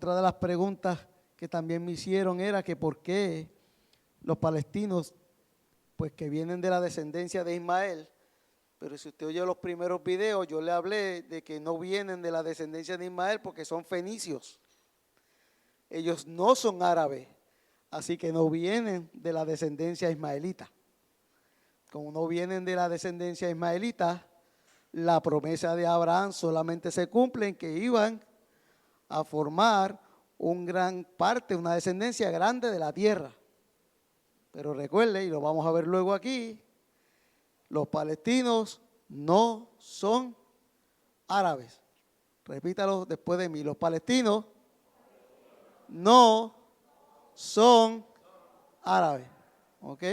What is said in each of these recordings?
otra de las preguntas que también me hicieron era que por qué los palestinos, pues que vienen de la descendencia de Ismael, pero si usted oye los primeros videos, yo le hablé de que no vienen de la descendencia de Ismael porque son fenicios. Ellos no son árabes, así que no vienen de la descendencia ismaelita. Como no vienen de la descendencia ismaelita, la promesa de Abraham solamente se cumple en que iban a formar una descendencia grande de la tierra. Pero recuerde, y lo vamos a ver luego aquí, los palestinos no son árabes. Repítalo después de mí. Los palestinos no son árabes. ¿Ok?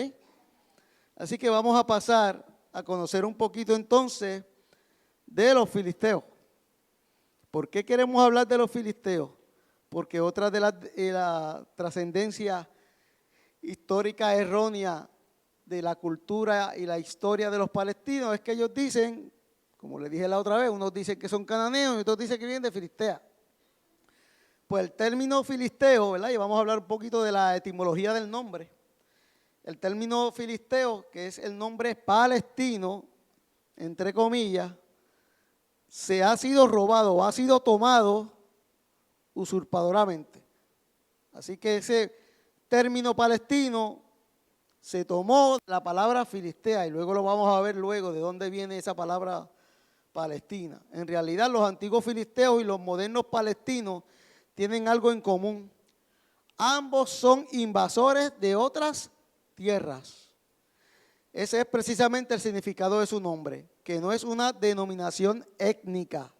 Así que vamos a pasar a conocer un poquito entonces de los filisteos. ¿Por qué queremos hablar de los filisteos? Porque otra de la trascendencia histórica errónea de la cultura y la historia de los palestinos es que ellos dicen, como les dije la otra vez, unos dicen que son cananeos y otros dicen que vienen de Filistea. Pues el término filisteo, ¿verdad? Y vamos a hablar un poquito de la etimología del nombre. El término filisteo, que es el nombre palestino, entre comillas, se ha sido robado o ha sido tomado usurpadoramente. Así que ese término palestino se tomó la palabra filistea y luego lo vamos a ver luego de dónde viene esa palabra palestina. En realidad los antiguos filisteos y los modernos palestinos tienen algo en común. Ambos son invasores de otras tierras. Ese es precisamente el significado de su nombre, que no es una denominación étnica,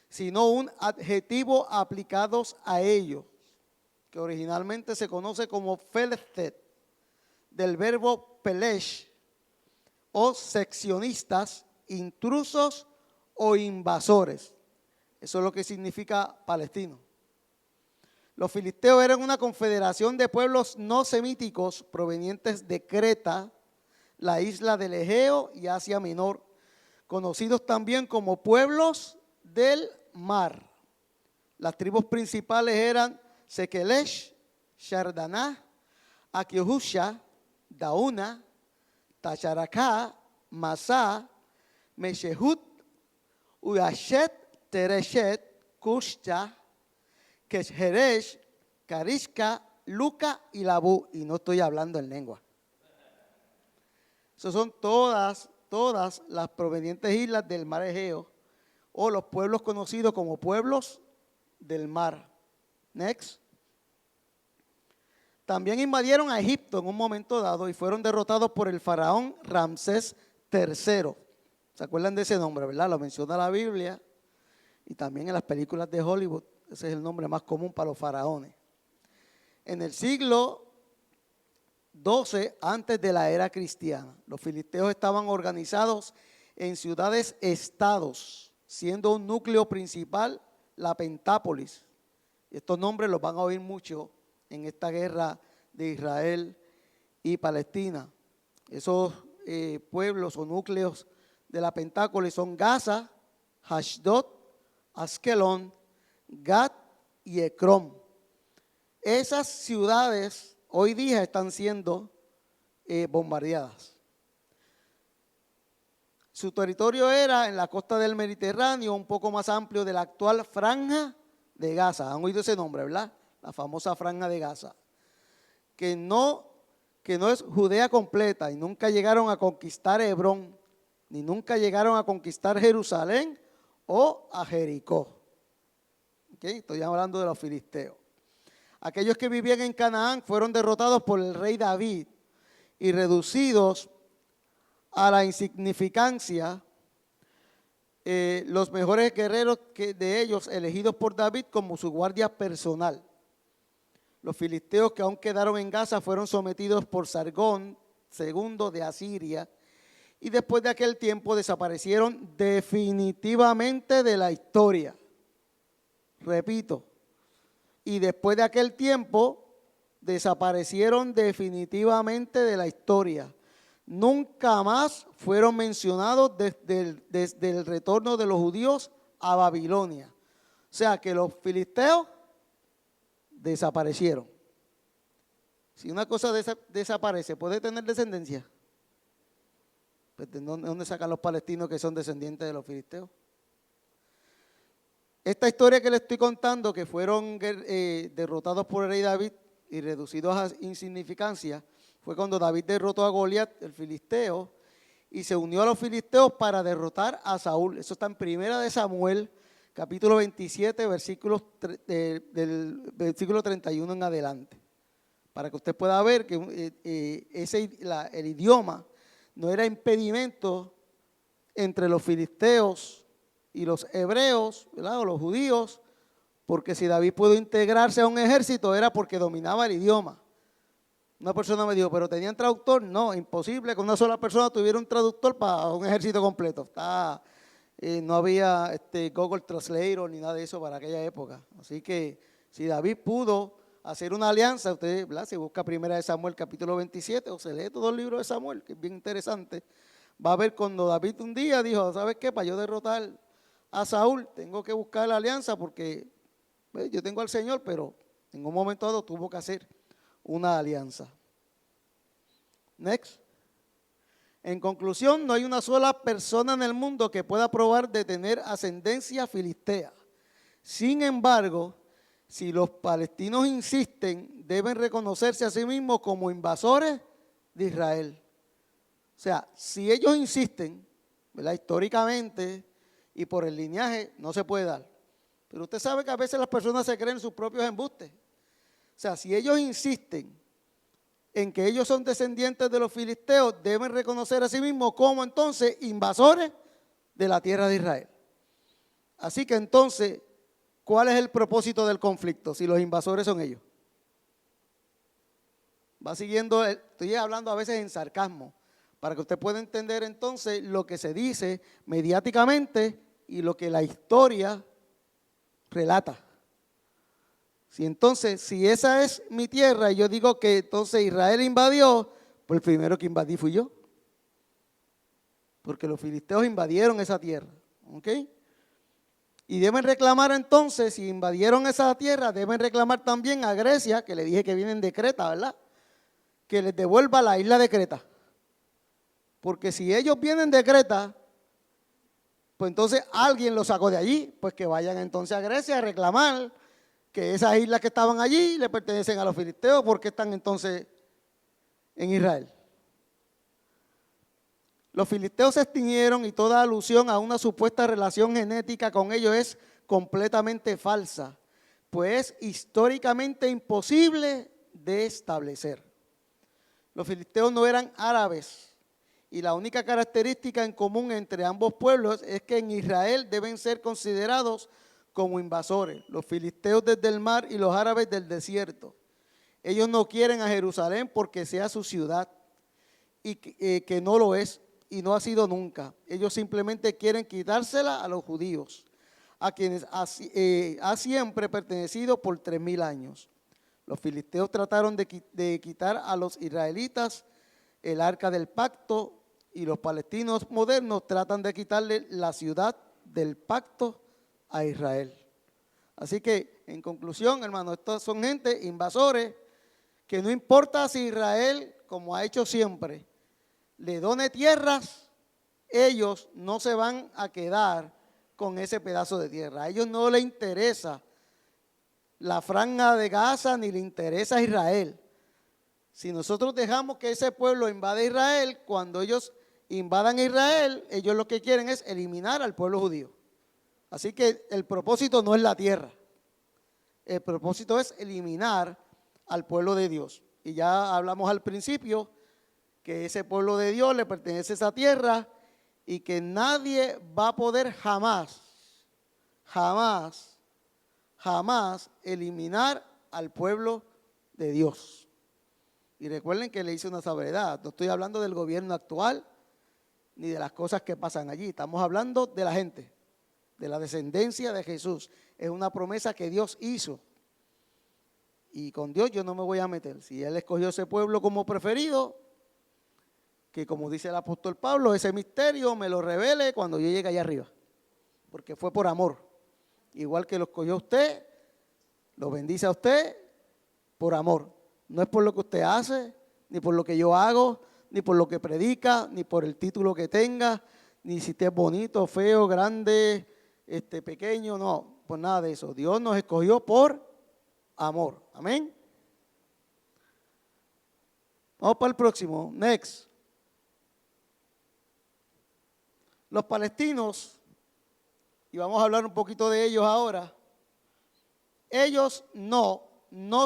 sino un adjetivo aplicado a ellos, que originalmente se conoce como Felethet, del verbo pelesh, o seccionistas, intrusos o invasores. Eso es lo que significa palestino. Los filisteos eran una confederación de pueblos no semíticos provenientes de Creta, la isla del Egeo y Asia Menor, conocidos también como pueblos del mar. Las tribus principales eran Sekelesh, Shardaná, Akihusha, Dauna, Tacharacá, Masá, Meshehut, Uyashet, Tereshet, Kushta, Kesheresh, Karishka, Luca y Labú. Y no estoy hablando en lengua. Esas son todas las provenientes islas del mar Egeo o los pueblos conocidos como pueblos del mar. Next. También invadieron a Egipto en un momento dado y fueron derrotados por el faraón Ramsés III. ¿Se acuerdan de ese nombre, verdad? Lo menciona la Biblia y también en las películas de Hollywood. Ese es el nombre más común para los faraones. En el siglo XII, antes de la era cristiana, los filisteos estaban organizados en ciudades-estados, siendo un núcleo principal la Pentápolis. Estos nombres los van a oír mucho en esta guerra de Israel y Palestina. Esos pueblos o núcleos de la Pentápolis son Gaza, Ashdod, Askelón, Gat y Ecrón. Esas ciudades hoy día están siendo bombardeadas. Su territorio era en la costa del Mediterráneo, un poco más amplio de la actual Franja de Gaza. Han oído ese nombre, ¿verdad? La famosa Franja de Gaza. Que no es Judea completa y nunca llegaron a conquistar Hebrón, ni nunca llegaron a conquistar Jerusalén o a Jericó. ¿Okay? Estoy hablando de los filisteos. Aquellos que vivían en Canaán fueron derrotados por el rey David y reducidos a la insignificancia, los mejores guerreros de ellos elegidos por David como su guardia personal. Los filisteos que aún quedaron en Gaza fueron sometidos por Sargón II de Asiria y después de aquel tiempo desaparecieron definitivamente de la historia. Repito, y después de aquel tiempo desaparecieron definitivamente de la historia. Nunca más fueron mencionados desde el retorno de los judíos a Babilonia. O sea que los filisteos desaparecieron. Si una cosa desaparece, ¿puede tener descendencia? Pues, ¿de dónde sacan los palestinos que son descendientes de los filisteos? Esta historia que les estoy contando, que fueron derrotados por el rey David y reducidos a insignificancia, fue cuando David derrotó a Goliat, el filisteo, y se unió a los filisteos para derrotar a Saúl. Eso está en 1 de Samuel, capítulo 27, del versículo 31 en adelante. Para que usted pueda ver que el idioma no era impedimento entre los filisteos y los hebreos, ¿verdad? O los judíos, porque si David pudo integrarse a un ejército era porque dominaba el idioma. Una persona me dijo, ¿pero tenían traductor? No, imposible que una sola persona tuviera un traductor para un ejército completo. No había Google Translator ni nada de eso para aquella época. Así que si David pudo hacer una alianza, usted, ¿verdad?, se busca 1 de Samuel capítulo 27 o se lee todo el libro de Samuel, que es bien interesante, va a ver cuando David un día dijo, ¿sabes qué? Para yo derrotar a Saúl tengo que buscar la alianza porque yo tengo al Señor, pero en un momento dado tuvo que hacer una alianza. Next. En conclusión, no hay una sola persona en el mundo que pueda probar de tener ascendencia filistea. Sin embargo, si los palestinos insisten, deben reconocerse a sí mismos como invasores de Israel. O sea, si ellos insisten, ¿verdad?, históricamente y por el linaje, no se puede dar. Pero usted sabe que a veces las personas se creen sus propios embustes. O sea, si ellos insisten en que ellos son descendientes de los filisteos, deben reconocer a sí mismos como entonces invasores de la tierra de Israel. Así que entonces, ¿cuál es el propósito del conflicto si los invasores son ellos? Va siguiendo, estoy hablando a veces en sarcasmo, para que usted pueda entender entonces lo que se dice mediáticamente y lo que la historia relata. Si esa es mi tierra y yo digo que entonces Israel invadió, pues el primero que invadí fui yo. Porque los filisteos invadieron esa tierra. ¿Ok? Y deben reclamar entonces, si invadieron esa tierra, deben reclamar también a Grecia, que le dije que vienen de Creta, ¿verdad?, que les devuelva la isla de Creta. Porque si ellos vienen de Creta, pues entonces alguien los sacó de allí, pues que vayan entonces a Grecia a reclamar que esas islas que estaban allí le pertenecen a los filisteos, porque están entonces en Israel. Los filisteos se extinguieron y toda alusión a una supuesta relación genética con ellos es completamente falsa, pues es históricamente imposible de establecer. Los filisteos no eran árabes y la única característica en común entre ambos pueblos es que en Israel deben ser considerados como invasores, los filisteos desde el mar y los árabes del desierto. Ellos no quieren a Jerusalén porque sea su ciudad y que no lo es y no ha sido nunca. Ellos simplemente quieren quitársela a los judíos, a quienes ha siempre pertenecido por 3000 años. Los filisteos trataron de quitar a los israelitas el arca del pacto y los palestinos modernos tratan de quitarle la ciudad del pacto a Israel. Así que, en conclusión, hermanos, estos son gente invasores que no importa si Israel, como ha hecho siempre, le done tierras, ellos no se van a quedar con ese pedazo de tierra. A ellos no les interesa la franja de Gaza ni les interesa Israel. Si nosotros dejamos que ese pueblo invade Israel, cuando ellos invadan Israel, ellos lo que quieren es eliminar al pueblo judío. Así que el propósito no es la tierra. El propósito es eliminar al pueblo de Dios. Y ya hablamos al principio que ese pueblo de Dios le pertenece a esa tierra y que nadie va a poder jamás eliminar al pueblo de Dios. Y recuerden que le hice una salvedad. No estoy hablando del gobierno actual ni de las cosas que pasan allí. Estamos hablando de la gente, de la descendencia de Jesús. Es una promesa que Dios hizo. Y con Dios yo no me voy a meter. Si Él escogió ese pueblo como preferido, que como dice el apóstol Pablo, ese misterio me lo revele cuando yo llegue allá arriba. Porque fue por amor. Igual que lo escogió usted, lo bendice a usted por amor. No es por lo que usted hace, ni por lo que yo hago, ni por lo que predica, ni por el título que tenga, ni si usted es bonito, feo, grande, pequeño, no, por nada de eso. Dios nos escogió por amor. Amén. Vamos para el próximo. Next. Los palestinos, y vamos a hablar un poquito de ellos ahora, ellos no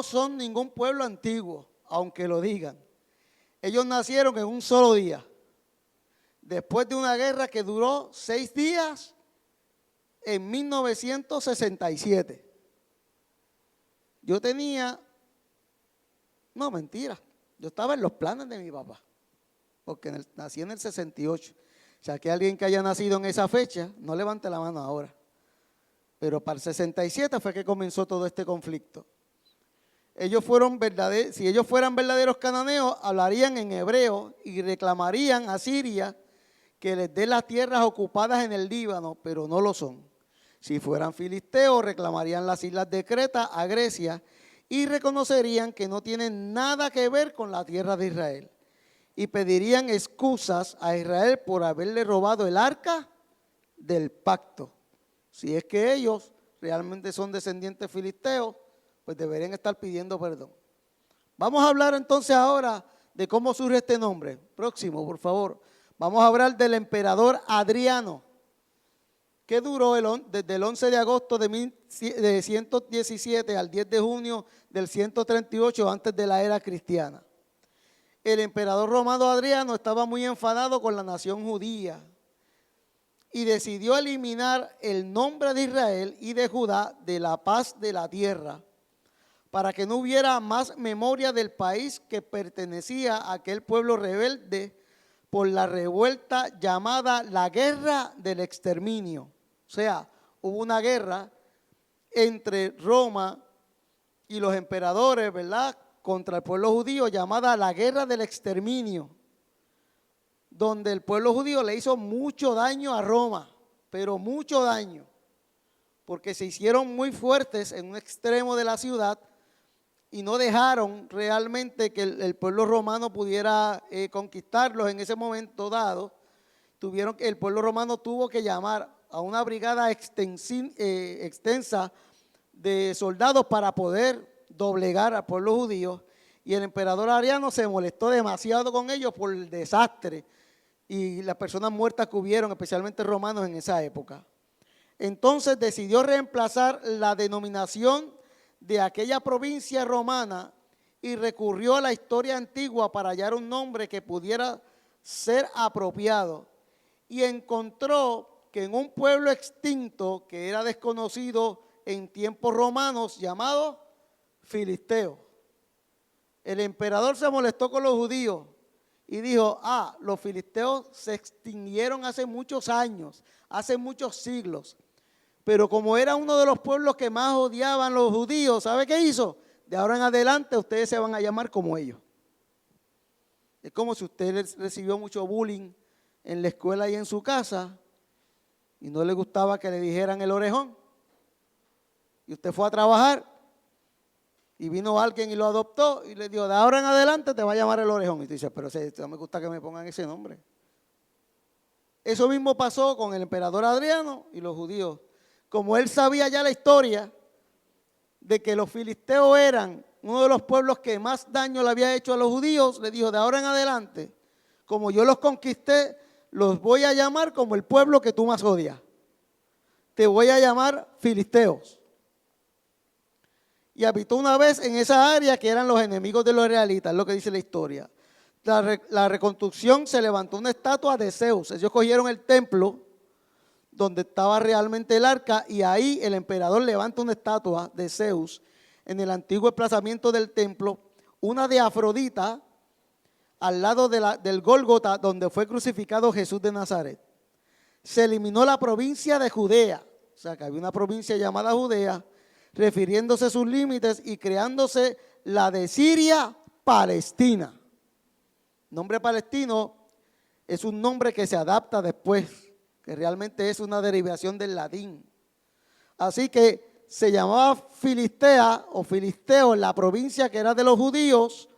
son ningún pueblo antiguo, aunque lo digan. Ellos nacieron en un solo día, después de una guerra que duró 6 días en 1967. Yo tenía, no, mentira, yo estaba en los planes de mi papá, porque nací en el 68. O sea, que alguien que haya nacido en esa fecha, no levante la mano ahora. Pero para el 67 fue que comenzó todo este conflicto. Ellos fueron si ellos fueran verdaderos cananeos, hablarían en hebreo y reclamarían a Siria que les dé las tierras ocupadas en el Líbano, pero no lo son. Si fueran filisteos, reclamarían las islas de Creta a Grecia y reconocerían que no tienen nada que ver con la tierra de Israel. Y pedirían excusas a Israel por haberle robado el arca del pacto. Si es que ellos realmente son descendientes filisteos, pues deberían estar pidiendo perdón. Vamos a hablar entonces ahora de cómo surge este nombre. Próximo, por favor. Vamos a hablar del emperador Adriano, que duró desde el 11 de agosto de 117 al 10 de junio del 138 antes de la era cristiana. El emperador romano Adriano estaba muy enfadado con la nación judía y decidió eliminar el nombre de Israel y de Judá de la paz de la tierra, para que no hubiera más memoria del país que pertenecía a aquel pueblo rebelde por la revuelta llamada la Guerra del Exterminio. O sea, hubo una guerra entre Roma y los emperadores, ¿verdad?, contra el pueblo judío, llamada la Guerra del Exterminio, donde el pueblo judío le hizo mucho daño a Roma, pero mucho daño, porque se hicieron muy fuertes en un extremo de la ciudad y no dejaron realmente que el pueblo romano pudiera conquistarlos en ese momento dado. El pueblo romano tuvo que llamar a una brigada extensa de soldados para poder doblegar al pueblo judío, y el emperador Adriano se molestó demasiado con ellos por el desastre y las personas muertas que hubieron, especialmente romanos en esa época. Entonces decidió reemplazar la denominación de aquella provincia romana y recurrió a la historia antigua para hallar un nombre que pudiera ser apropiado, y encontró que en un pueblo extinto que era desconocido en tiempos romanos llamado filisteo. El emperador se molestó con los judíos y dijo: los filisteos se extinguieron hace muchos años, hace muchos siglos, pero como era uno de los pueblos que más odiaban los judíos, ¿sabe qué hizo? De ahora en adelante ustedes se van a llamar como ellos. Es como si usted recibió mucho bullying en la escuela y en su casa y no le gustaba que le dijeran el orejón, y usted fue a trabajar y vino alguien y lo adoptó y le dijo: de ahora en adelante te va a llamar el orejón. Y tú dices: pero no me gusta que me pongan ese nombre. Eso mismo pasó con el emperador Adriano y los judíos. Como él sabía ya la historia de que los filisteos eran uno de los pueblos que más daño le había hecho a los judíos, le dijo: de ahora en adelante, como yo los conquisté, los voy a llamar como el pueblo que tú más odias. Te voy a llamar filisteos. Y habitó una vez en esa área que eran los enemigos de los israelitas, es lo que dice la historia. La reconstrucción, se levantó una estatua de Zeus. Ellos cogieron el templo donde estaba realmente el arca, y ahí el emperador levanta una estatua de Zeus en el antiguo emplazamiento del templo, una de Afrodita al lado del Gólgota, donde fue crucificado Jesús de Nazaret. Se eliminó la provincia de Judea, o sea que había una provincia llamada Judea, refiriéndose a sus límites, y creándose la de Siria Palestina. Nombre palestino es un nombre que se adapta después, que realmente es una derivación del latín. Así que se llamaba Filistea o Filisteo en la provincia que era de los judíos,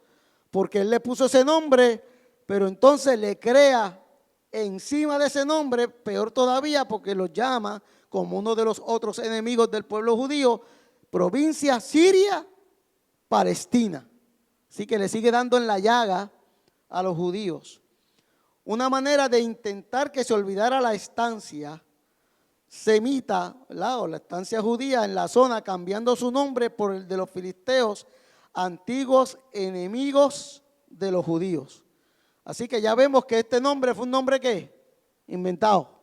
porque él le puso ese nombre, pero entonces le crea encima de ese nombre, peor todavía, porque los llama como uno de los otros enemigos del pueblo judío, provincia Siria, Palestina. Así que le sigue dando en la llaga a los judíos. Una manera de intentar que se olvidara la estancia semita, ¿verdad?, o la estancia judía en la zona, cambiando su nombre por el de los filisteos, antiguos enemigos de los judíos. Así que ya vemos que este nombre fue un nombre ¿qué? Inventado.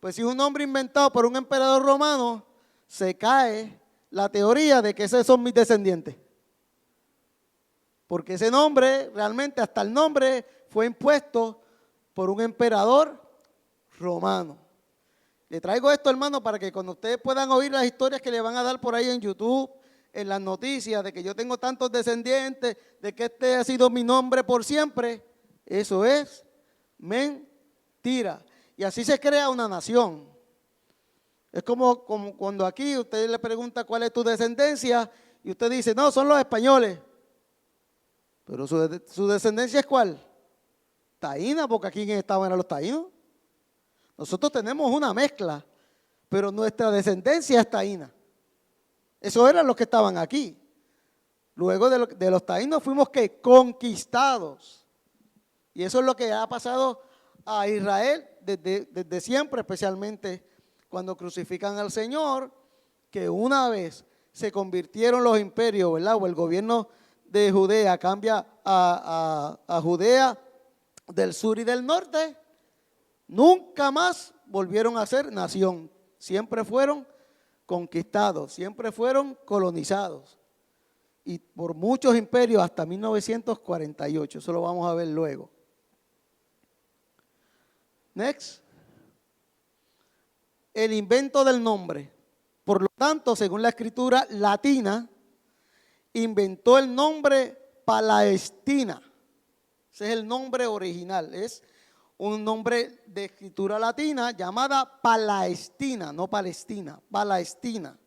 Pues si es un nombre inventado por un emperador romano, se cae la teoría de que esos son mis descendientes. Porque ese nombre, realmente hasta el nombre fue impuesto por un emperador romano. Le traigo esto, hermano, para que cuando ustedes puedan oír las historias que le van a dar por ahí en YouTube, en las noticias, de que yo tengo tantos descendientes, de que este ha sido mi nombre por siempre, eso es mentira. Y así se crea una nación. Es como cuando aquí usted le pregunta cuál es tu descendencia y usted dice, no, son los españoles. Pero su descendencia es ¿cuál? Taína, porque aquí quien estaban eran los taínos. Nosotros tenemos una mezcla, pero nuestra descendencia es taína. Esos eran los que estaban aquí. Luego de los taínos fuimos ¿qué? Conquistados. Y eso es lo que ha pasado a Israel desde siempre, especialmente cuando crucifican al Señor, que una vez se convirtieron los imperios, ¿verdad? O el gobierno de Judea cambia a Judea del sur y del norte, nunca más volvieron a ser nación. Siempre fueron conquistados, siempre fueron colonizados. Y por muchos imperios hasta 1948. Eso lo vamos a ver luego. Next. El invento del nombre. Por lo tanto, según la escritura latina, inventó el nombre Palestina. Ese es el nombre original. Es un nombre de escritura latina llamada Palestina, no Palestina, Palestina.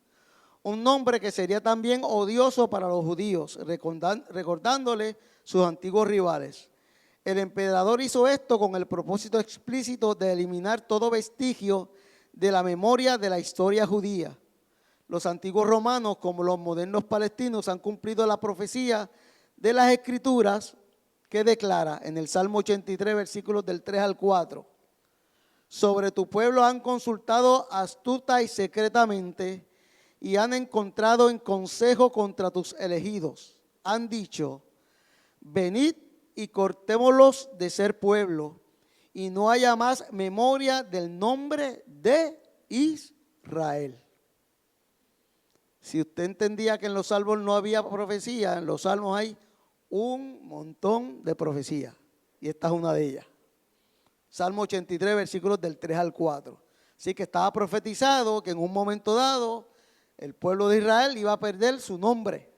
Un nombre que sería también odioso para los judíos, recordándole sus antiguos rivales. El emperador hizo esto con el propósito explícito de eliminar todo vestigio de la memoria de la historia judía. Los antiguos romanos, como los modernos palestinos, han cumplido la profecía de las escrituras que declara en el Salmo 83, versículos del 3 al 4. Sobre tu pueblo han consultado astuta y secretamente y han encontrado en consejo contra tus elegidos. Han dicho, venid y cortémoslos de ser pueblo y no haya más memoria del nombre de Israel. Si usted entendía que en los salmos no había profecía, en los salmos hay un montón de profecías. Y esta es una de ellas. Salmo 83, versículos del 3 al 4. Así que estaba profetizado que en un momento dado el pueblo de Israel iba a perder su nombre.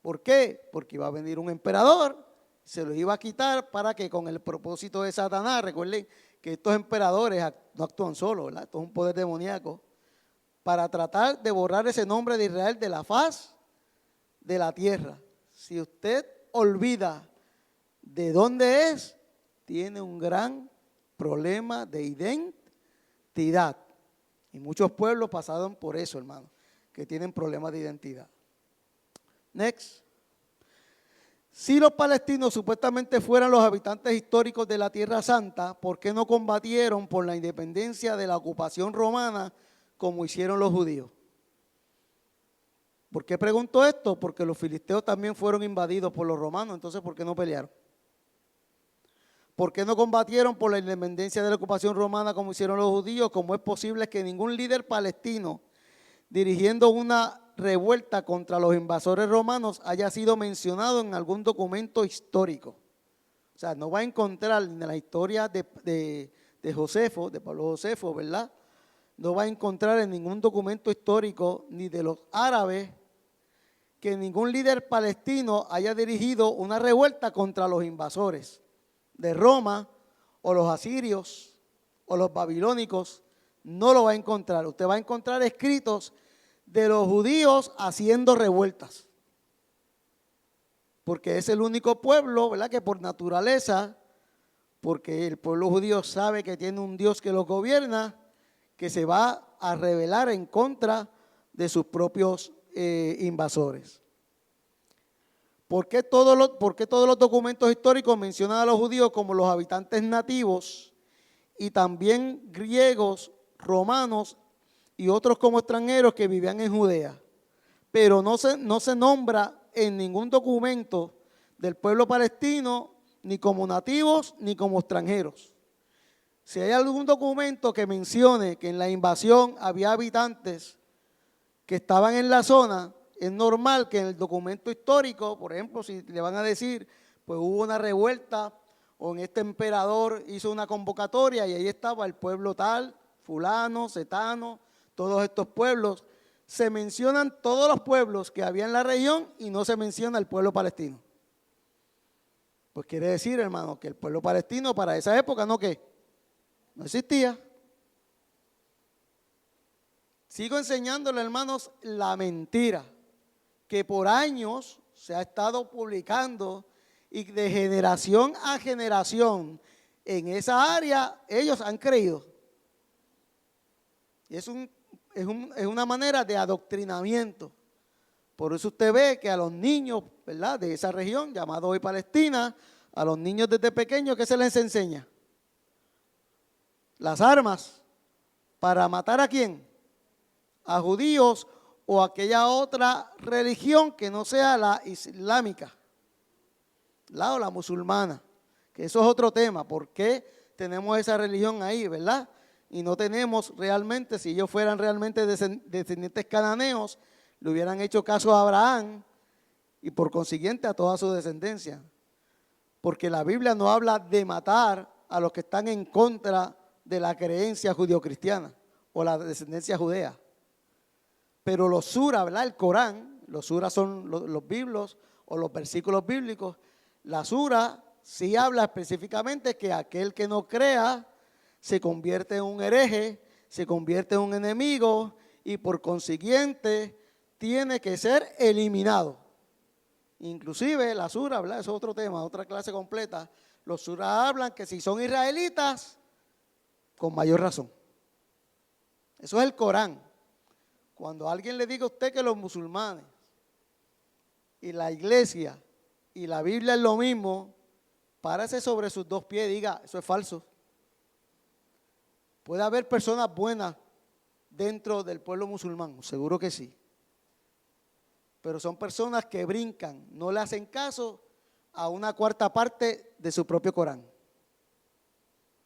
¿Por qué? Porque iba a venir un emperador, se lo iba a quitar para que con el propósito de Satanás, recuerden que estos emperadores no actúan solos, ¿verdad? Esto es un poder demoníaco, para tratar de borrar ese nombre de Israel de la faz de la tierra. Si usted olvida de dónde es, tiene un gran problema de identidad. Y muchos pueblos pasaron por eso, hermano, que tienen problemas de identidad. Next. Si los palestinos supuestamente fueran los habitantes históricos de la Tierra Santa, ¿por qué no combatieron por la independencia de la ocupación romana como hicieron los judíos? ¿Por qué pregunto esto? Porque los filisteos también fueron invadidos por los romanos, entonces ¿por qué no pelearon? ¿Por qué no combatieron por la independencia de la ocupación romana como hicieron los judíos? ¿Cómo es posible que ningún líder palestino dirigiendo una revuelta contra los invasores romanos haya sido mencionado en algún documento histórico? O sea, no va a encontrar en la historia de Josefo, de Pablo Josefo, ¿verdad? No va a encontrar en ningún documento histórico ni de los árabes que ningún líder palestino haya dirigido una revuelta contra los invasores de Roma o los asirios o los babilónicos no lo va a encontrar. Usted va a encontrar escritos de los judíos haciendo revueltas. Porque es el único pueblo, ¿verdad?, que por naturaleza, porque el pueblo judío sabe que tiene un Dios que los gobierna, que se va a rebelar en contra de sus propios invasores. ¿Por qué todos los documentos históricos mencionan a los judíos como los habitantes nativos y también griegos, romanos y otros como extranjeros que vivían en Judea? Pero no se nombra en ningún documento del pueblo palestino ni como nativos ni como extranjeros. Si hay algún documento que mencione que en la invasión había habitantes que estaban en la zona, es normal que en el documento histórico, por ejemplo, si le van a decir, pues hubo una revuelta o en este emperador hizo una convocatoria y ahí estaba el pueblo tal, fulano, cetano, todos estos pueblos, se mencionan todos los pueblos que había en la región y no se menciona el pueblo palestino. Pues quiere decir, hermano, que el pueblo palestino para esa época no existía. Sigo enseñándole, hermanos, la mentira que por años se ha estado publicando y de generación a generación en esa área ellos han creído. Y es una manera de adoctrinamiento. Por eso usted ve que a los niños, ¿verdad?, de esa región, llamado hoy Palestina, a los niños desde pequeños, ¿qué se les enseña? Las armas. ¿Para matar a quién? A judíos o aquella otra religión que no sea la islámica, o la musulmana, que eso es otro tema. ¿Por qué tenemos esa religión ahí, verdad? Y no tenemos realmente, si ellos fueran realmente descendientes cananeos, le hubieran hecho caso a Abraham y por consiguiente a toda su descendencia. Porque la Biblia no habla de matar a los que están en contra de la creencia judio-cristiana o la descendencia judea. Pero los suras, ¿verdad?, el Corán, los suras son los biblos o los versículos bíblicos. La sura sí habla específicamente que aquel que no crea se convierte en un hereje, se convierte en un enemigo y por consiguiente tiene que ser eliminado. Inclusive la sura, ¿verdad?, eso es otro tema, otra clase completa. Los suras hablan que si son israelitas, con mayor razón. Eso es el Corán. Cuando alguien le diga a usted que los musulmanes y la iglesia y la Biblia es lo mismo, párese sobre sus dos pies y diga, eso es falso. Puede haber personas buenas dentro del pueblo musulmán, seguro que sí. Pero son personas que brincan, no le hacen caso a una cuarta parte de su propio Corán.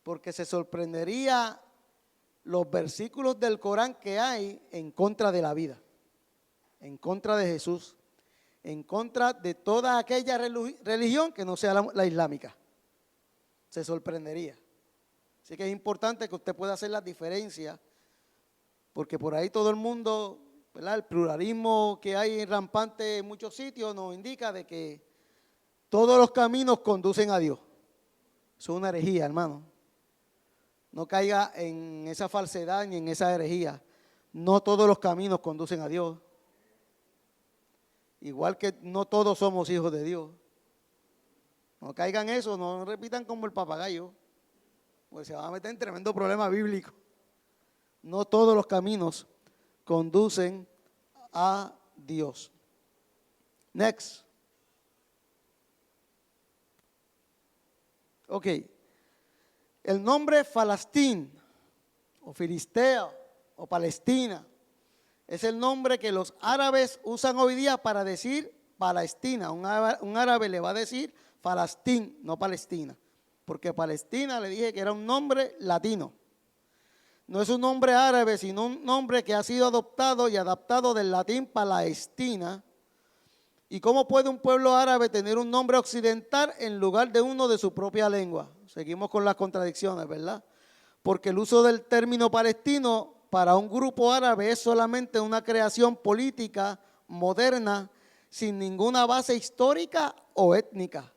Porque se sorprendería los versículos del Corán que hay en contra de la vida, en contra de Jesús, en contra de toda aquella religión que no sea la islámica. Se sorprendería. Así que es importante que usted pueda hacer las diferencias, porque por ahí todo el mundo, ¿verdad?, el pluralismo que hay rampante en muchos sitios nos indica de que todos los caminos conducen a Dios. Eso es una herejía, hermano. No caiga en esa falsedad ni en esa herejía. No todos los caminos conducen a Dios. Igual que no todos somos hijos de Dios. No caigan en eso, no repitan como el papagayo, pues se va a meter en tremendo problema bíblico. No todos los caminos conducen a Dios. Next. Ok. El nombre Falastín o Filistea o Palestina es el nombre que los árabes usan hoy día para decir Palestina. Un árabe le va a decir Falastín, no Palestina, porque Palestina le dije que era un nombre latino. No es un nombre árabe, sino un nombre que ha sido adoptado y adaptado del latín Palestina. ¿Y cómo puede un pueblo árabe tener un nombre occidental en lugar de uno de su propia lengua? Seguimos con las contradicciones, ¿verdad? Porque el uso del término palestino para un grupo árabe es solamente una creación política moderna sin ninguna base histórica o étnica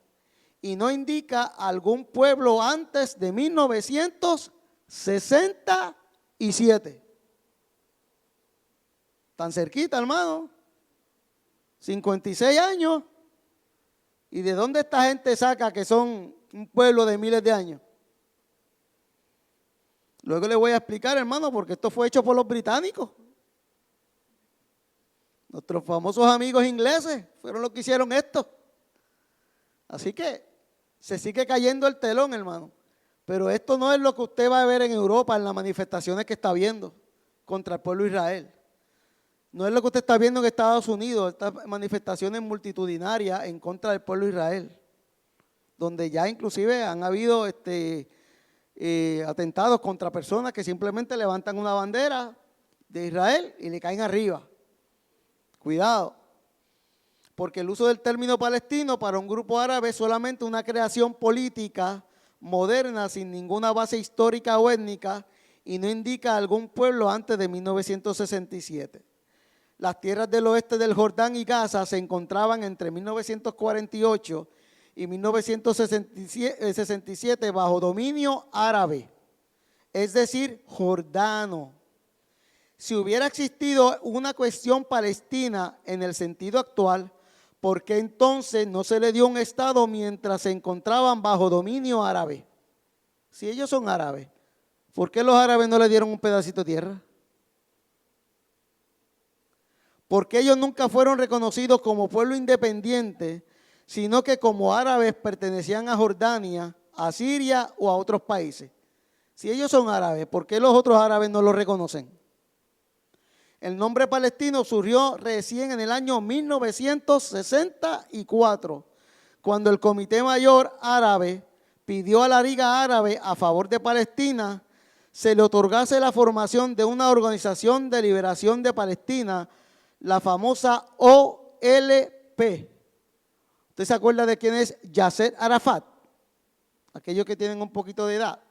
y no indica algún pueblo antes de 1967. Tan cerquita, hermano. 56 años. ¿Y de dónde esta gente saca que son un pueblo de miles de años? Luego le voy a explicar, hermano, porque esto fue hecho por los británicos. Nuestros famosos amigos ingleses fueron los que hicieron esto. Así que se sigue cayendo el telón, hermano. Pero esto no es lo que usted va a ver en Europa, en las manifestaciones que está viendo contra el pueblo de Israel. No es lo que usted está viendo en Estados Unidos, estas manifestaciones multitudinarias en contra del pueblo de Israel, donde ya inclusive han habido atentados contra personas que simplemente levantan una bandera de Israel y le caen arriba. Cuidado, porque el uso del término palestino para un grupo árabe es solamente una creación política moderna sin ninguna base histórica o étnica y no indica algún pueblo antes de 1967. Las tierras del oeste del Jordán y Gaza se encontraban entre 1948 y 1967 bajo dominio árabe, es decir, jordano. Si hubiera existido una cuestión palestina en el sentido actual, ¿por qué entonces no se le dio un estado mientras se encontraban bajo dominio árabe? Si ellos son árabes, ¿por qué los árabes no le dieron un pedacito de tierra? Porque ellos nunca fueron reconocidos como pueblo independiente, sino que como árabes pertenecían a Jordania, a Siria o a otros países. Si ellos son árabes, ¿por qué los otros árabes no los reconocen? El nombre palestino surgió recién en el año 1964, cuando el Comité Mayor Árabe pidió a la Liga Árabe a favor de Palestina se le otorgase la formación de una organización de liberación de Palestina, la famosa OLP. ¿Usted se acuerda de quién es Yasser Arafat? Aquellos que tienen un poquito de edad.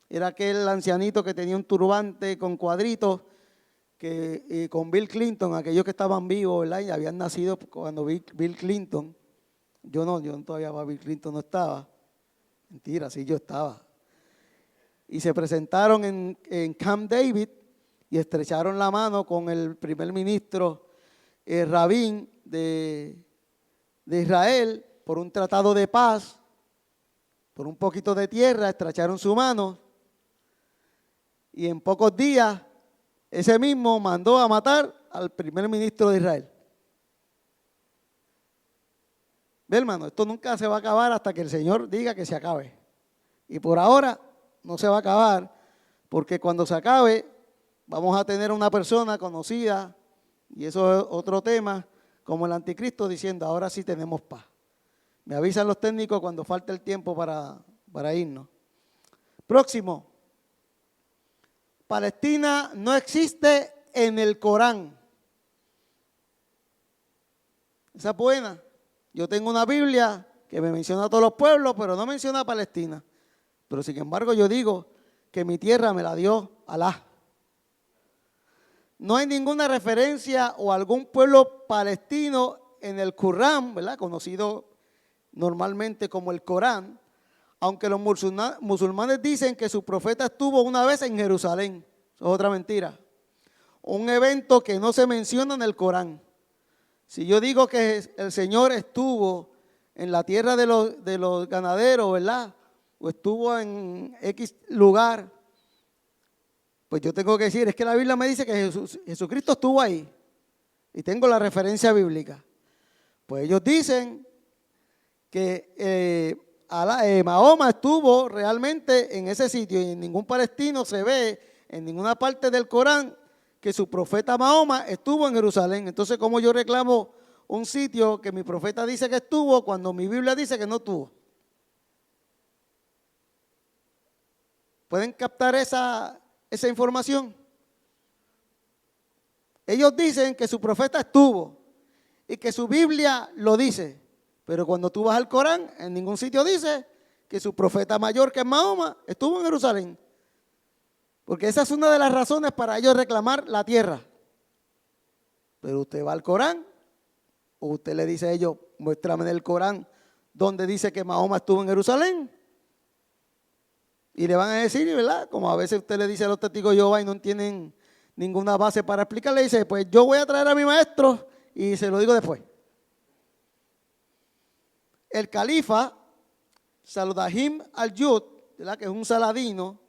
Era aquel ancianito que tenía un turbante con cuadritos, que con Bill Clinton, aquellos que estaban vivos, ¿verdad? Y habían nacido cuando Bill Clinton. Yo todavía Bill Clinton no estaba. Mentira, sí yo estaba. Y se presentaron en Camp David y estrecharon la mano con el primer ministro Rabin de Israel por un tratado de paz, por un poquito de tierra, estrecharon su mano y en pocos días ese mismo mandó a matar al primer ministro de Israel. Ve, hermano, esto nunca se va a acabar hasta que el Señor diga que se acabe. Y por ahora no se va a acabar, porque cuando se acabe vamos a tener una persona conocida, y eso es otro tema, como el anticristo diciendo, ahora sí tenemos paz. Me avisan los técnicos cuando falte el tiempo para irnos. Próximo. Palestina no existe en el Corán. Esa es buena. Yo tengo una Biblia que me menciona a todos los pueblos, pero no menciona a Palestina. Pero sin embargo yo digo que mi tierra me la dio Alá. No hay ninguna referencia o algún pueblo palestino en el Corán, ¿verdad? Conocido normalmente como el Corán, aunque los musulmanes dicen que su profeta estuvo una vez en Jerusalén. Eso es otra mentira. Un evento que no se menciona en el Corán. Si yo digo que el Señor estuvo en la tierra de los ganaderos, ¿verdad? O estuvo en X lugar, pues yo tengo que decir, es que la Biblia me dice que Jesucristo estuvo ahí. Y tengo la referencia bíblica. Pues ellos dicen que Mahoma estuvo realmente en ese sitio y en ningún palestino se ve en ninguna parte del Corán que su profeta Mahoma estuvo en Jerusalén. Entonces, ¿cómo yo reclamo un sitio que mi profeta dice que estuvo cuando mi Biblia dice que no estuvo? ¿Pueden captar esa información? Ellos dicen que su profeta estuvo y que su Biblia lo dice, pero cuando tú vas al Corán, en ningún sitio dice que su profeta mayor, que es Mahoma, estuvo en Jerusalén. Porque esa es una de las razones para ellos reclamar la tierra. Pero usted va al Corán, o usted le dice a ellos, muéstrame en el Corán donde dice que Mahoma estuvo en Jerusalén. Y le van a decir, ¿verdad? Como a veces usted le dice a los testigos de Jehová y no tienen ninguna base para explicarle, dice, pues yo voy a traer a mi maestro y se lo digo después. El califa, Saludahim al-Yud, ¿verdad? Que es un saladino,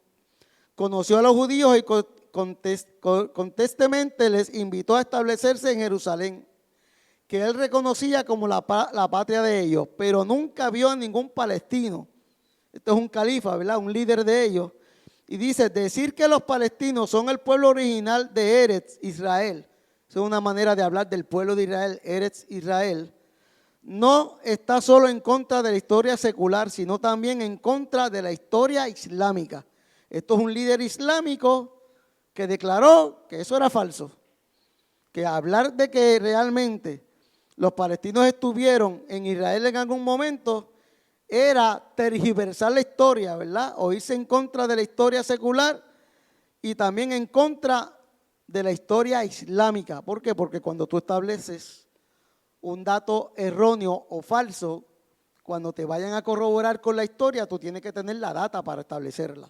conoció a los judíos y contestentemente les invitó a establecerse en Jerusalén, que él reconocía como la patria de ellos, pero nunca vio a ningún palestino. Este es un califa, ¿verdad? Un líder de ellos. Y dice, decir que los palestinos son el pueblo original de Eretz Israel, esa es una manera de hablar del pueblo de Israel, Eretz Israel, no está solo en contra de la historia secular, sino también en contra de la historia islámica. Esto es un líder islámico que declaró que eso era falso, que hablar de que realmente los palestinos estuvieron en Israel en algún momento era tergiversar la historia, ¿verdad? O irse en contra de la historia secular y también en contra de la historia islámica. ¿Por qué? Porque cuando tú estableces un dato erróneo o falso, cuando te vayan a corroborar con la historia, tú tienes que tener la data para establecerla.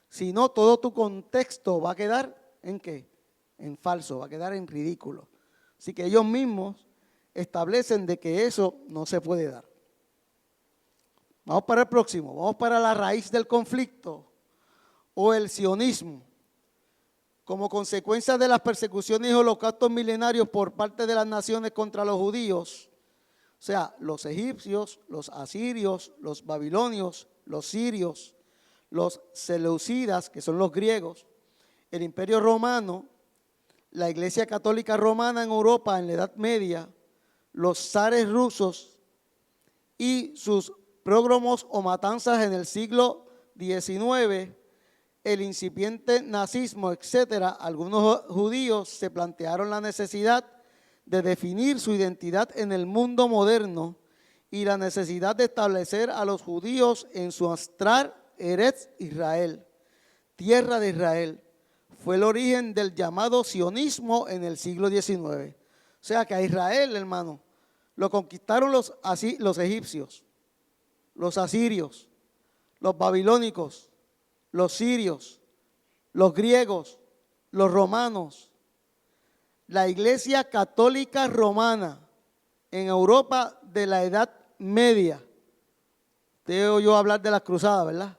Si no, todo tu contexto va a quedar ¿en qué? En falso, va a quedar en ridículo. Así que ellos mismos establecen de que eso no se puede dar. Vamos para el próximo, vamos para la raíz del conflicto o el sionismo. Como consecuencia de las persecuciones y holocaustos milenarios por parte de las naciones contra los judíos, o sea, los egipcios, los asirios, los babilonios, los sirios, los seleucidas, que son los griegos, el imperio romano, la iglesia católica romana en Europa en la Edad Media, los zares rusos y sus prógromos o matanzas en el siglo XIX, el incipiente nazismo, etcétera, algunos judíos se plantearon la necesidad de definir su identidad en el mundo moderno y la necesidad de establecer a los judíos en su astral Eretz Israel, tierra de Israel. Fue el origen del llamado sionismo en el siglo XIX. O sea que a Israel, hermano, lo conquistaron los egipcios, los asirios, los babilónicos, los sirios, los griegos, los romanos, la iglesia católica romana en Europa de la Edad Media. Usted oyó hablar de las cruzadas, ¿verdad?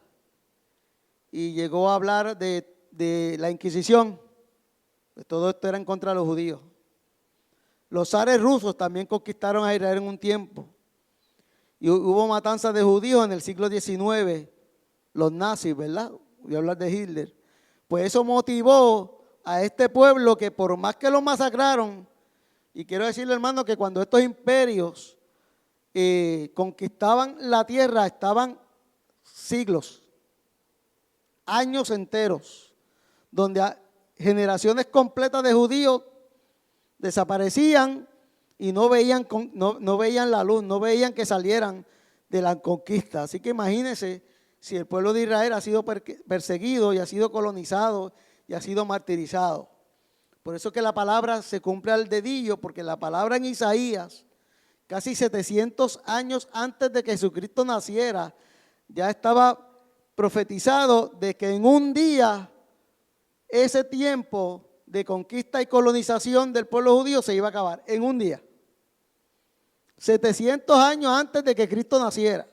Y llegó a hablar de la Inquisición. Pues todo esto era en contra de los judíos. Los zares rusos también conquistaron a Israel en un tiempo. Y hubo matanzas de judíos en el siglo XIX, los nazis, ¿verdad? Voy a hablar de Hitler. Pues eso motivó a este pueblo que por más que lo masacraron, y quiero decirle, hermano, que cuando estos imperios conquistaban la tierra, estaban siglos, años enteros, donde generaciones completas de judíos desaparecían y no veían la luz, no veían que salieran de la conquista. Así que imagínense si el pueblo de Israel ha sido perseguido y ha sido colonizado y ha sido martirizado. Por eso que la palabra se cumple al dedillo, porque la palabra en Isaías, casi 700 años antes de que Jesucristo naciera, ya estaba profetizado de que en un día ese tiempo de conquista y colonización del pueblo judío se iba a acabar, en un día. 700 años antes de que Cristo naciera.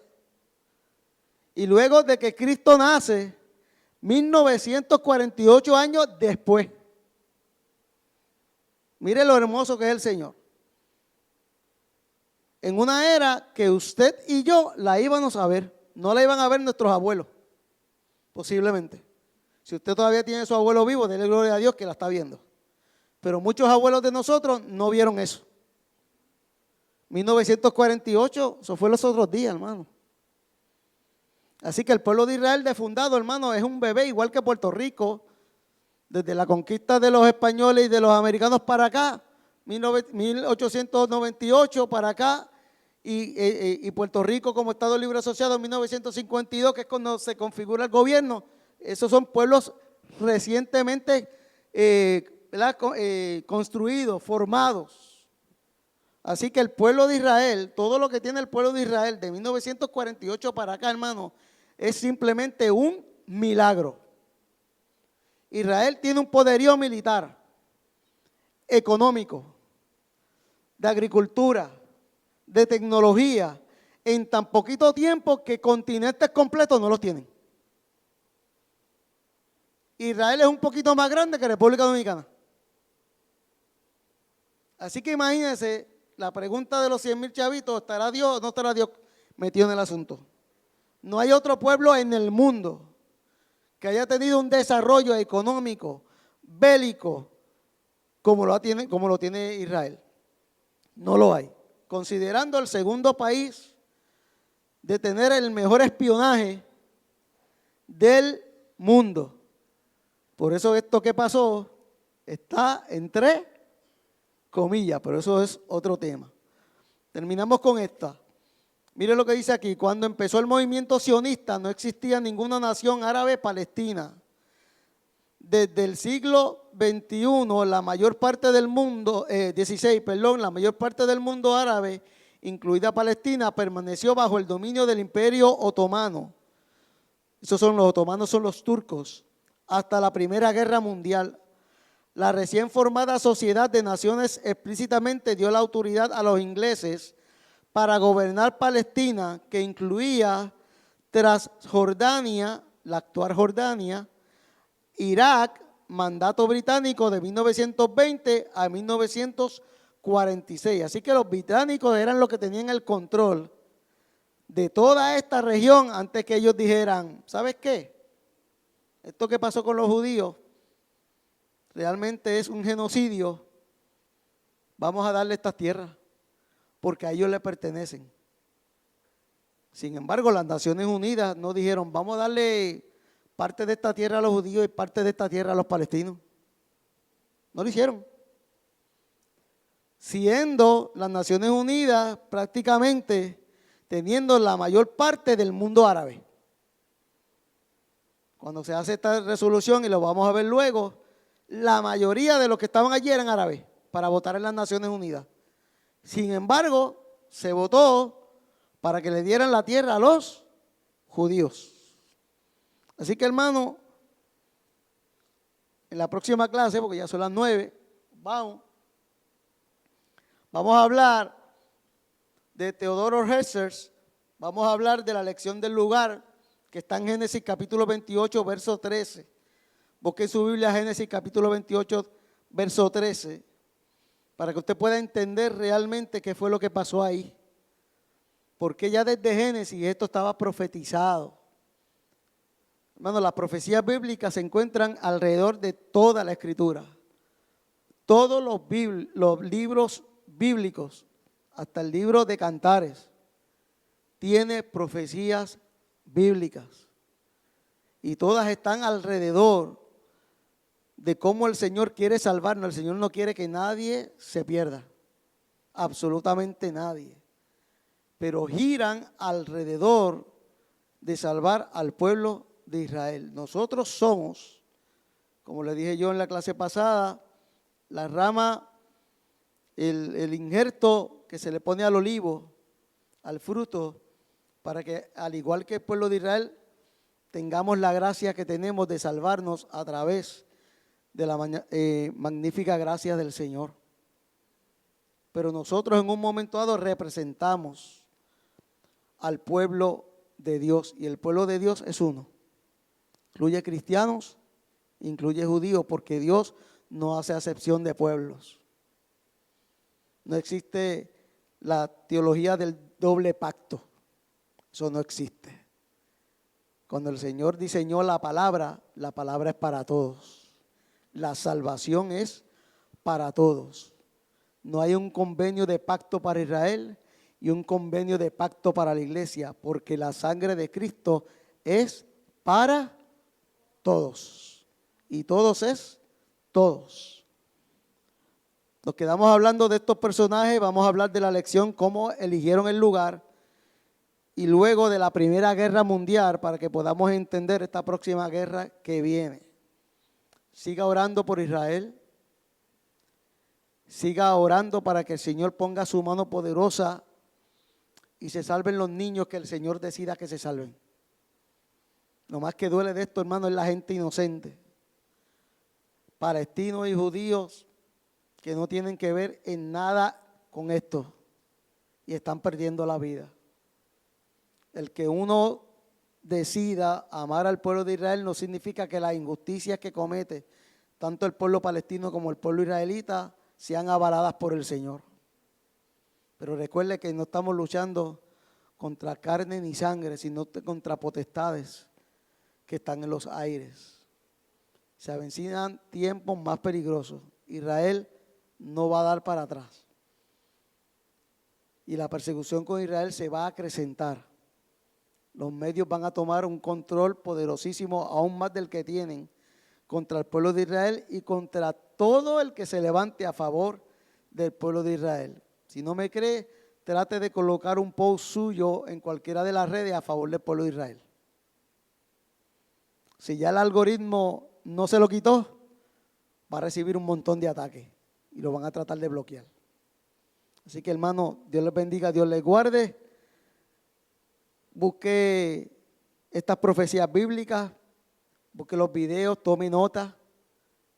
Y luego de que Cristo nace, 1948 años después. Mire lo hermoso que es el Señor. En una era que usted y yo la íbamos a ver, no la iban a ver nuestros abuelos, posiblemente. Si usted todavía tiene a su abuelo vivo, dele gloria a Dios que la está viendo. Pero muchos abuelos de nosotros no vieron eso. 1948, eso fue los otros días, hermano. Así que el pueblo de Israel de fundado, hermano, es un bebé igual que Puerto Rico. Desde la conquista de los españoles y de los americanos para acá, 1898 para acá, y Puerto Rico como Estado Libre Asociado en 1952, que es cuando se configura el gobierno. Esos son pueblos recientemente construidos, formados. Así que el pueblo de Israel, todo lo que tiene el pueblo de Israel de 1948 para acá, hermano, es simplemente un milagro. Israel tiene un poderío militar, económico, de agricultura, de tecnología, en tan poquito tiempo que continentes completos no los tienen. Israel es un poquito más grande que República Dominicana. Así que imagínense la pregunta de los 100,000 chavitos, ¿estará Dios o no estará Dios metido en el asunto? No hay otro pueblo en el mundo que haya tenido un desarrollo económico, bélico, como lo tiene Israel. No lo hay. Considerando el segundo país de tener el mejor espionaje del mundo. Por eso esto que pasó está entre comillas, pero eso es otro tema. Terminamos con esta. Mire lo que dice aquí, cuando empezó el movimiento sionista no existía ninguna nación árabe palestina. Desde el siglo XXI, la mayor parte del mundo, la mayor parte del mundo árabe, incluida Palestina, permaneció bajo el dominio del Imperio Otomano. Esos son los otomanos, son los turcos, hasta la Primera Guerra Mundial. La recién formada Sociedad de Naciones explícitamente dio la autoridad a los ingleses para gobernar Palestina, que incluía Transjordania, la actual Jordania, Irak, mandato británico de 1920 a 1946. Así que los británicos eran los que tenían el control de toda esta región antes que ellos dijeran, ¿sabes qué? Esto que pasó con los judíos realmente es un genocidio. Vamos a darle estas tierras porque a ellos le pertenecen. Sin embargo, las Naciones Unidas no dijeron, vamos a darle parte de esta tierra a los judíos y parte de esta tierra a los palestinos. No lo hicieron. Siendo las Naciones Unidas prácticamente teniendo la mayor parte del mundo árabe. Cuando se hace esta resolución, y lo vamos a ver luego, la mayoría de los que estaban allí eran árabes para votar en las Naciones Unidas. Sin embargo, se votó para que le dieran la tierra a los judíos. Así que, hermano, en la próxima clase, porque ya son las 9, vamos a hablar de Teodoro Herzl, vamos a hablar de la elección del lugar que está en Génesis capítulo 28, verso 13. Busque su Biblia, Génesis capítulo 28, verso 13, para que usted pueda entender realmente qué fue lo que pasó ahí. Porque ya desde Génesis esto estaba profetizado. Hermano, las profecías bíblicas se encuentran alrededor de toda la Escritura. Todos los libros bíblicos, hasta el libro de Cantares, tiene profecías bíblicas. Y todas están alrededor de cómo el Señor quiere salvarnos. El Señor no quiere que nadie se pierda, absolutamente nadie. Pero giran alrededor de salvar al pueblo de Israel. Nosotros somos, como le dije yo en la clase pasada, la rama, el injerto que se le pone al olivo, al fruto, para que al igual que el pueblo de Israel, tengamos la gracia que tenemos de salvarnos a través de la magnífica gracia del Señor. Pero nosotros en un momento dado representamos al pueblo de Dios, y el pueblo de Dios es uno. Incluye cristianos, incluye judíos, porque Dios no hace acepción de pueblos. No existe la teología del doble pacto. Eso no existe. Cuando el Señor diseñó la palabra es para todos. La salvación es para todos. No hay un convenio de pacto para Israel y un convenio de pacto para la iglesia, porque la sangre de Cristo es para todos. Y todos es todos. Nos quedamos hablando de estos personajes, vamos a hablar de la elección, cómo eligieron el lugar, y luego de la Primera Guerra Mundial, para que podamos entender esta próxima guerra que viene. Siga orando por Israel. Siga orando para que el Señor ponga su mano poderosa y se salven los niños que el Señor decida que se salven. Lo más que duele de esto, hermano, es la gente inocente. Palestinos y judíos que no tienen que ver en nada con esto y están perdiendo la vida. El que uno decida amar al pueblo de Israel no significa que las injusticias que comete tanto el pueblo palestino como el pueblo israelita sean avaladas por el Señor. Pero recuerde que no estamos luchando contra carne ni sangre, sino contra potestades que están en los aires. Se avecinan tiempos más peligrosos. Israel no va a dar para atrás. Y la persecución con Israel se va a acrecentar. Los medios van a tomar un control poderosísimo, aún más del que tienen, contra el pueblo de Israel y contra todo el que se levante a favor del pueblo de Israel. Si no me cree, trate de colocar un post suyo en cualquiera de las redes a favor del pueblo de Israel. Si ya el algoritmo no se lo quitó, va a recibir un montón de ataques y lo van a tratar de bloquear. Así que, hermano, Dios les bendiga, Dios les guarde. Busque estas profecías bíblicas, busque los videos, tome nota,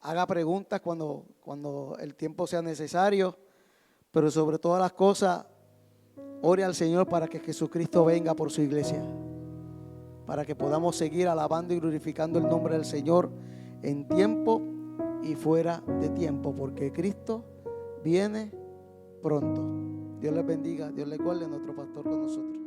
haga preguntas cuando el tiempo sea necesario, pero sobre todas las cosas, ore al Señor para que Jesucristo venga por su iglesia, para que podamos seguir alabando y glorificando el nombre del Señor en tiempo y fuera de tiempo, porque Cristo viene pronto. Dios les bendiga, Dios les guarde, nuestro pastor con nosotros.